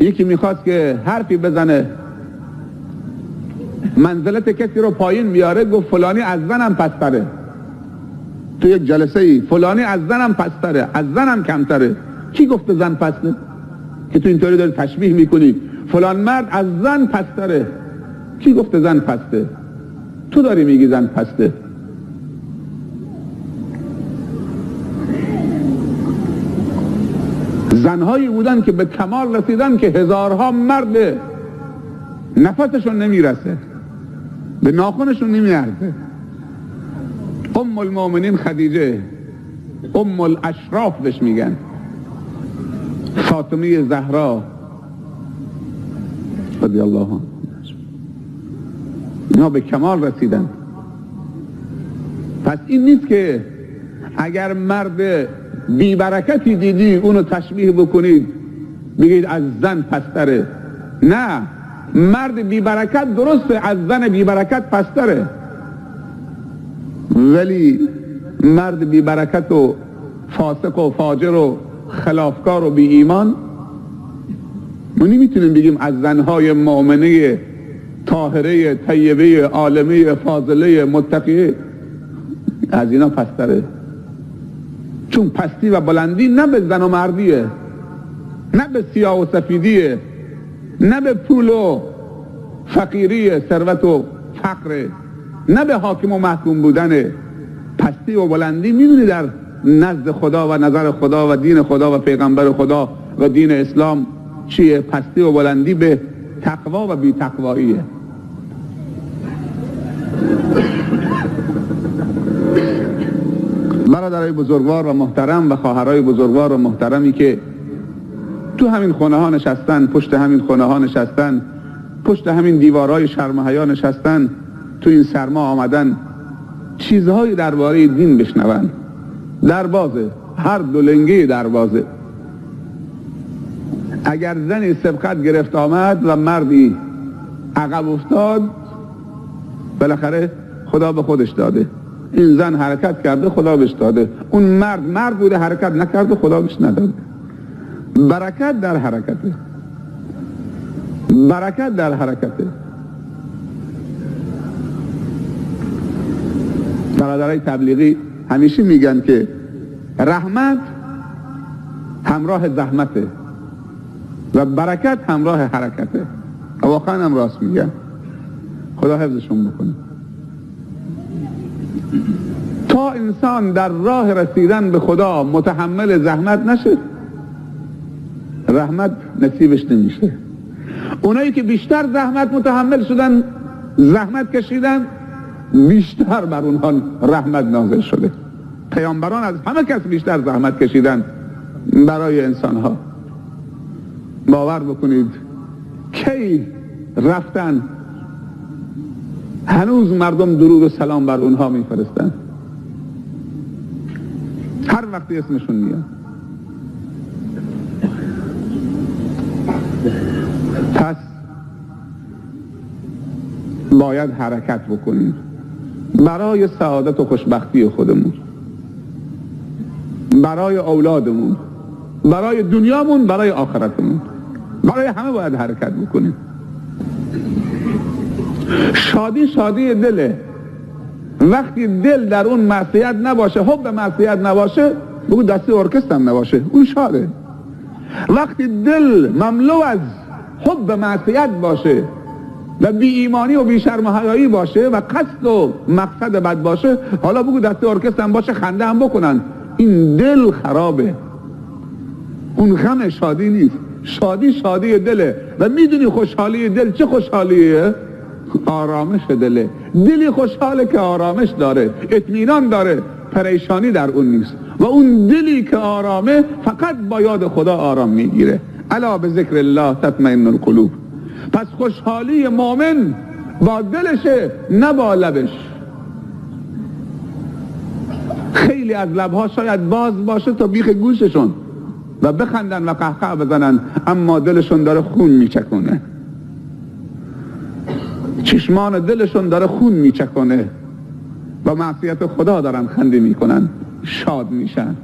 یکی میخواست که حرفی بزنه منزلت کسی رو پایین بیاره، گفت فلانی از زنم پستره. تو یک جلسه ای فلانی از زنم پستره، از زنم کمتره. کی گفته زن پسته؟ که تو اینطوری داری تشبیه میکنی فلان مرد از زن پستره. کی گفته زن پسته؟ تو داری میگی زن پسته. زنهایی بودن که به کمال رسیدن که هزارها مرد نفسشون نمیرسه، به ناخنشون نمیارزه. ام المؤمنین خدیجه، ام الاشراف بهش میگن، فاطمه زهرا رضی الله عنها، اینا به کمال رسیدن. پس این نیست که اگر مرد بی برکتی دیدی اونو تشبیه بکنید بگید از زن پستره. نه، مرد بی برکت درسته از زن بی برکت پستره، ولی مرد بی برکت و فاسق و فاجر و خلافکار و بی ایمان ما نمیتونیم بگیم از زنهای مؤمنه طاهره طیبه عالمه فاضله متقیه از اینا پستره. چون پستی و بلندی نه به زن و مردیه، نه به سیاه و سفیدیه، نه به پول و فقیری، ثروت و فقر، نه به حاکم و محکوم بودن. پستی و بلندی میدونی در نزد خدا و نظر خدا و دین خدا و پیغمبر خدا و دین اسلام چیه؟ پستی و بلندی به تقوا و بی تقواییه. برادرای بزرگوار و محترم و خواهرای بزرگوار و محترمی که تو همین خونه ها نشستن، پشت همین خونه ها نشستن، پشت همین دیوارهای شرم و حیا نشستن، تو این سرما آمدن چیزهایی درباره دین بشنون. دروازه، هر دو لنگه دروازه. اگر زنی سبقت گرفت آمد و مردی عقب افتاد، بالاخره خدا به خودش داده. این زن حرکت کرده خدا بهش داده، اون مرد بوده حرکت نکرده خدا بهش نداده. برکت در حرکته، برکت در حرکته. برادرای تبلیغی همیشه میگن که رحمت همراه زحمته و برکت همراه حرکته. واقعا هم راست میگن، خدا حفظشون بکنه. تا انسان در راه رسیدن به خدا متحمل زحمت نشه، رحمت نصیبش نمیشه. اونایی که بیشتر زحمت متحمل شدن، زحمت کشیدن، بیشتر بر اونها رحمت نازل شده. پیامبران از همه کس بیشتر زحمت کشیدن برای انسانها. باور بکنید کی رفتن هنوز مردم درود و سلام بر اونها میفرستن، هر وقتی اسمشون میاد. پس باید حرکت بکنیم برای سعادت و خوشبختی خودمون، برای اولادمون، برای دنیامون، برای آخرتمون، برای همه باید حرکت بکنیم. شادی شادی دله. وقتی دل در اون معصیت نباشه، حب معصیت نباشه، بگو دستی ارکستر هم نباشه، اون شاده. وقتی دل مملو از حب معصیت باشه و بی ایمانی و بی شرم و حیایی باشه و قصد و مقصد بد باشه، حالا بگو دستی ارکستر هم باشه، خنده هم بکنن، این دل خرابه. اون غم شادی نیست، شادی شادی دله. و میدونی خوشحالی دل چه خوشحالیه؟ آرامش دله. دلی خوشحاله که آرامش داره، اطمینان داره، پریشانی در اون نیست. و اون دلی که آرامه فقط با یاد خدا آرام میگیره. الا به ذکر الله تطمئن القلوب. پس خوشحالی مؤمن با دلشه، نه با لبش. خیلی از لبها شاید باز باشه تا بیخ گوششون و بخندن و قهقه بزنن، اما دلشون داره خون میچکونه، چشمان دلشون داره خون میچکونه و معصیت خدا دارن خنده میکنن، شاد میشن.